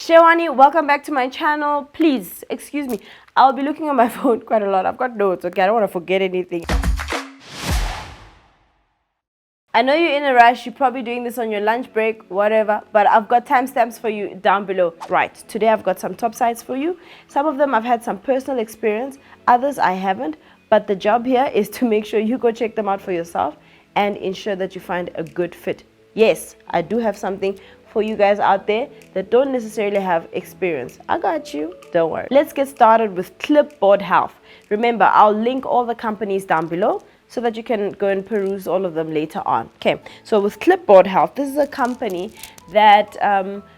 Xewani, welcome back to my channel. Please, excuse me, I'll be looking on my phone quite a lot. I've got notes, okay? I don't want to forget anything. I know you're in a rush, you're probably doing this on your lunch break, whatever, but I've got timestamps for you down below. Right, today I've got some top sites for you. Some of them I've had some personal experience, others I haven't, but the job here is to make sure you go check them out for yourself and ensure that you find a good fit. Yes, I do have something for you guys out there that don't necessarily have experience. I got you, don't worry. Let's get started with Clipboard Health. Remember, I'll link all the companies down below so that you can go and peruse all of them later on. Okay, so with Clipboard Health, this is a company that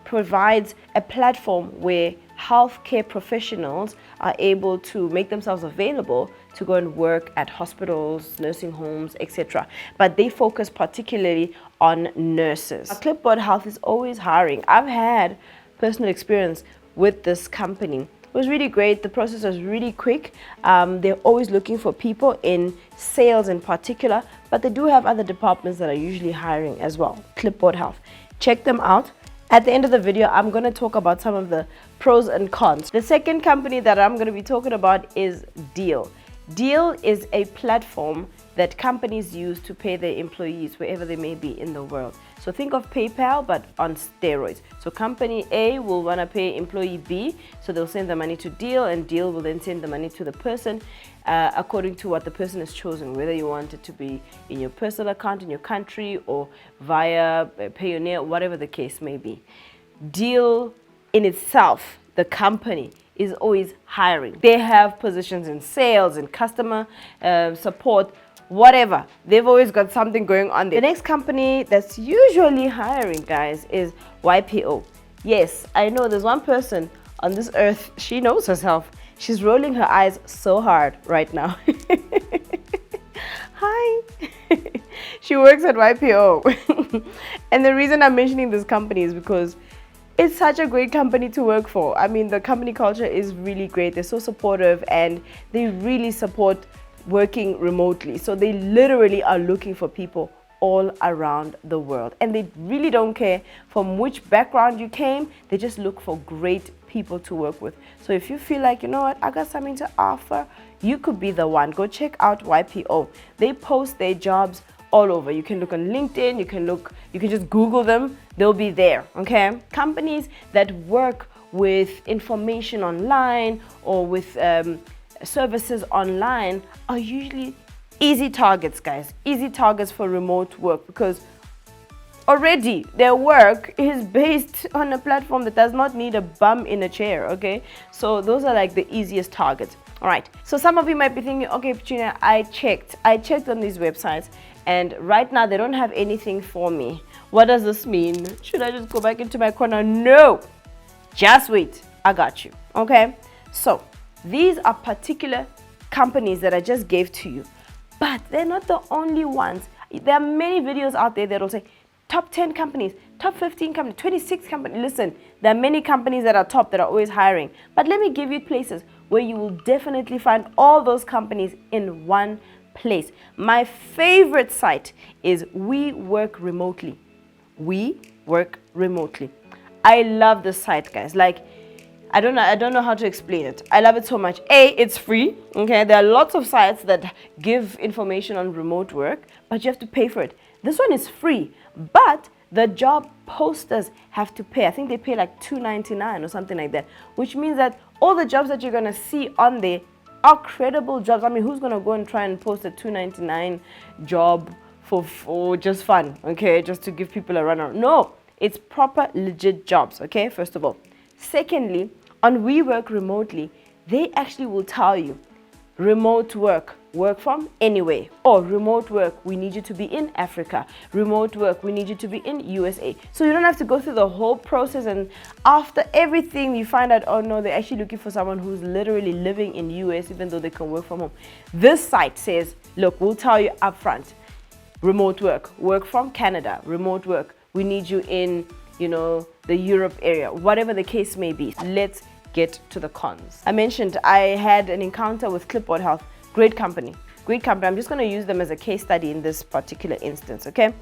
provides a platform where healthcare professionals are able to make themselves available to go and work at hospitals, nursing homes, etc. But they focus particularly on nurses. Clipboard Health is always hiring. I've had personal experience with this company. It was really great. The process was really quick. They're always looking for people in sales in particular, but they do have other departments that are usually hiring as well. Clipboard Health. Check them out. At the end of the video, I'm going to talk about some of the pros and cons. The second company that I'm going to be talking about is Deel. Deel is a platform that companies use to pay their employees wherever they may be in the world. So think of PayPal, but on steroids. So company A will want to pay employee B, so they'll send the money to Deel, and Deel will then send the money to the person according to what the person has chosen, whether you want it to be in your personal account in your country or via Payoneer, whatever the case may be. Deel in itself, the company, is always hiring. They have positions in sales and customer support, whatever. They've always got something going on there. The next company that's usually hiring, guys, is YPO. Yes, I know there's one person on this earth, she knows herself. She's rolling her eyes so hard right now. Hi. She works at YPO. And the reason I'm mentioning this company is because it's such a great company to work for. I mean, the company culture is really great. They're so supportive and they really support working remotely. So they literally are looking for people all around the world. And they really don't care from which background you came. They just look for great people to work with. So if you feel like, you know what, I got something to offer, you could be the one. Go check out YPO. They post their jobs all over. You can look on LinkedIn, you can just Google them, they'll be there, okay? Companies that work with information online or with services online are usually easy targets, guys. Easy targets for remote work because already their work is based on a platform that does not need a bum in a chair, okay? So those are like the easiest targets. All right, so some of you might be thinking, okay, Petunia, I checked on these websites and right now they don't have anything for me. What does this mean? Should I just go back into my corner? No, just wait, I got you, okay? So these are particular companies that I just gave to you, but they're not the only ones. There are many videos out there that will say top 10 companies, top 15 companies, 26 companies. Listen, there are many companies that are top that are always hiring, but let me give you places where you will definitely find all those companies in one place. My favorite site is We Work Remotely. We Work Remotely. I love this site, guys. Like, I don't know how to explain it. I love it so much. A, it's free. Okay, there are lots of sites that give information on remote work, but you have to pay for it. This one is free, but the job posters have to pay. I think they pay like $2.99 or something like that, which means that all the jobs that you're gonna see on there are credible jobs. I mean, who's gonna go and try and post a $2.99 job for just fun, okay, just to give people a run around? No, it's proper legit jobs, okay, first of all. Secondly, on We Work Remotely, they actually will tell you remote work from anywhere, or remote work, we need you to be in Africa, remote work, we need you to be in USA. So you don't have to go through the whole process, and after everything you find out, oh no, they're actually looking for someone who's literally living in US even though they can work from home. This site says, look, we'll tell you upfront, remote work from Canada, remote work, we need you in, you know, the Europe area, whatever the case may be. Let's get to the cons. I mentioned I had an encounter with Clipboard Health. Great company. I'm just going to use them as a case study in this particular instance, okay?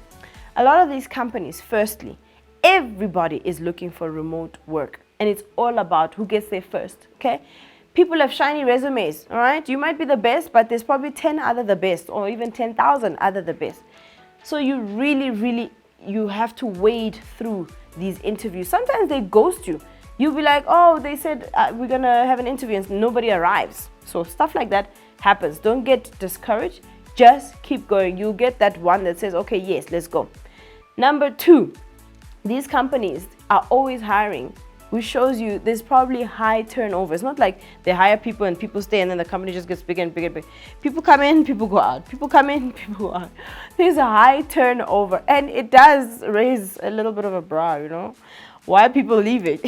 A lot of these companies, firstly, everybody is looking for remote work. and it's all about who gets there first, okay? People have shiny resumes, all right? You might be the best, but there's probably 10 other the best, or even 10,000 other the best. So you really, you have to wade through these interviews. Sometimes they ghost you. You'll be like, oh, they said we're gonna have an interview and nobody arrives. So stuff like that happens. Don't get discouraged. Just keep going. You'll get that one that says, okay, yes, let's go. Number 2, these companies are always hiring, which shows you there's probably high turnover. It's not like they hire people and people stay and then the company just gets bigger and bigger and bigger. People come in, people go out. People come in, people go out. There's a high turnover, and it does raise a little bit of a brow, you know. Why are people leaving?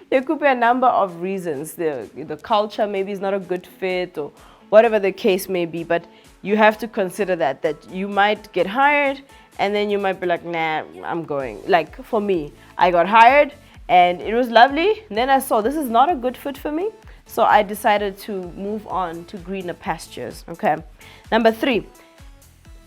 There could be a number of reasons. The culture maybe is not a good fit, or whatever the case may be, but you have to consider that you might get hired and then you might be like, nah, I'm going. Like for me, I got hired and it was lovely. Then I saw this is not a good fit for me. So I decided to move on to greener pastures, okay? Number 3,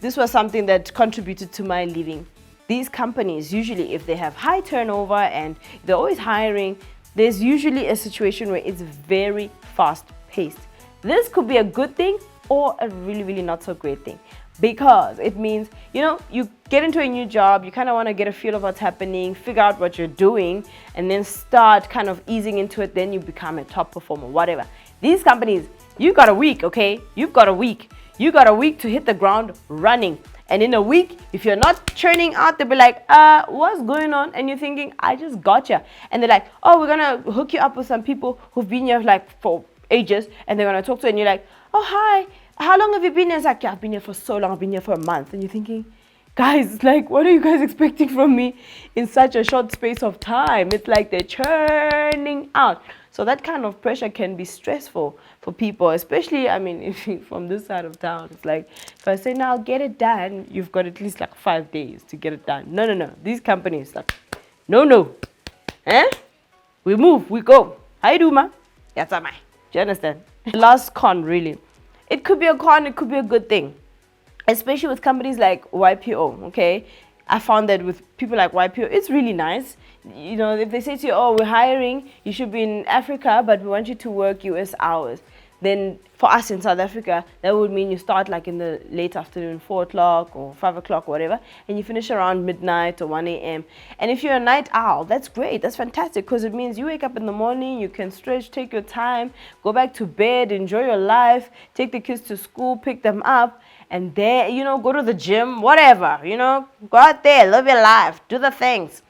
this was something that contributed to my leaving. These companies, usually if they have high turnover and they're always hiring, there's usually a situation where it's very fast paced. This could be a good thing or a really not so great thing, because it means, you know, you get into a new job, you kind of want to get a feel of what's happening, figure out what you're doing, and then start kind of easing into it. Then you become a top performer, whatever. These companies, you got a week, okay? You've got a week. You got a week to hit the ground running. And in a week, if you're not churning out, they'll be like, what's going on? And you're thinking, I just gotcha. And they're like, oh, we're gonna hook you up with some people who've been here like for ages, and they're gonna talk to you, and you're like, oh, hi, how long have you been here? It's like, yeah, I've been here for so long, I've been here for a month. And you're thinking, guys, like, what are you guys expecting from me in such a short space of time? It's like they're churning out. So that kind of pressure can be stressful for people, especially, I mean, if you from this side of town. It's like, if I say, now get it done, you've got at least like 5 days to get it done. No. These companies, like, no. Eh? We move, we go. How you do, ma? That's am I. Do you understand? The last con, really. It could be a con, it could be a good thing. Especially with companies like YPO, okay? I found that with people like YPO, it's really nice. You know, if they say to you, oh, we're hiring, you should be in Africa, but we want you to work US hours. Then for us in South Africa, that would mean you start like in the late afternoon, 4 o'clock or 5 o'clock, whatever, and you finish around midnight or 1 a.m. And if you're a night owl, that's great. That's fantastic, because it means you wake up in the morning, you can stretch, take your time, go back to bed, enjoy your life, take the kids to school, pick them up, and there, you know, go to the gym, whatever, you know, go out there, live your life, do the things.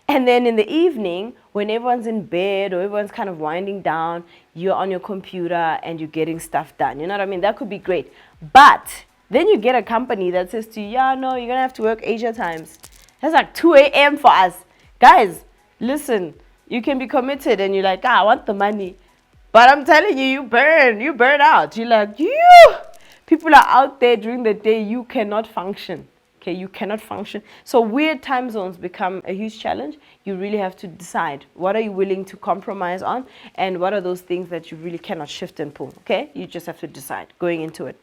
And then in the evening, when everyone's in bed or everyone's kind of winding down, you're on your computer and you're getting stuff done. You know what I mean? That could be great. But then you get a company that says to you, yeah, no, you're going to have to work Asia times. That's like 2 a.m. for us. Guys, listen, you can be committed and you're like, I want the money. But I'm telling you, you burn out. You're like, people are out there during the day, you cannot function. Okay, you cannot function. So weird time zones become a huge challenge. You really have to decide, what are you willing to compromise on, and what are those things that you really cannot shift and pull. Okay, you just have to decide going into it.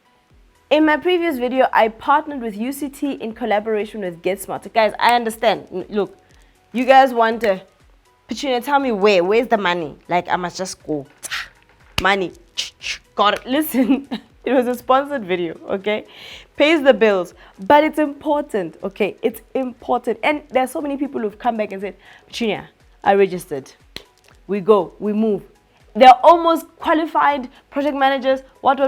In my previous video, I partnered with UCT in collaboration with Get Smart. Guys, I understand. Look, you guys want to, but you know, tell me where's the money? Like, I must just go. Money. Got it. Listen. It was a sponsored video, okay? Pays the bills, but it's important, okay? It's important. And there's so many people who've come back and said, Chinya, I registered. We go, we move. They're almost qualified project managers, what,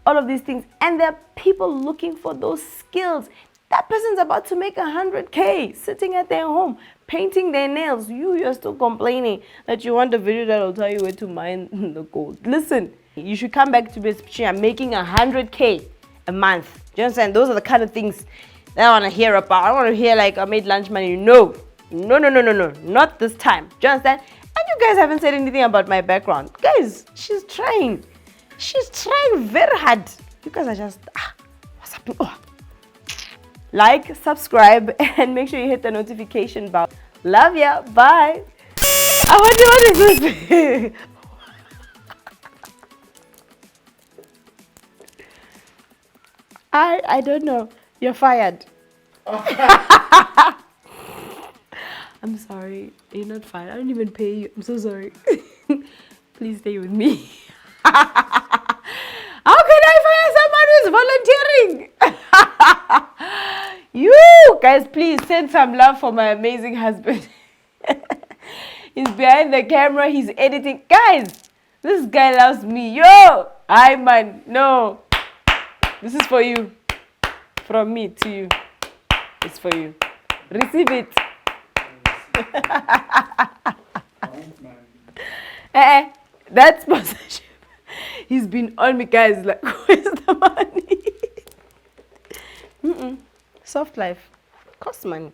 all of these things. And there are people looking for those skills. That person's about to make 100K sitting at their home, painting their nails. You're still complaining that you want a video that will tell you where to mine the gold. Listen. You should come back to me. I'm making 100K a month. Do you understand? Those are the kind of things that I want to hear about. I want to hear like I made lunch money. No, not this time. Do you understand? And you guys haven't said anything about my background. Guys, she's trying. She's trying very hard. You guys are just, what's happening? Oh. Like, subscribe, and make sure you hit the notification bell. Love ya. Bye. What is this? I don't know. You're fired. I'm sorry. You're not fine. I don't even pay you. I'm so sorry. Please stay with me. How can I fire someone who's volunteering? You guys, please send some love for my amazing husband. He's behind the camera. He's editing. Guys, this guy loves me. Yo, hi man. No, this is for you. From me to you. It's for you. Receive it. That's sponsorship. He's been on me, guys. Like, where's the money? Soft life costs money.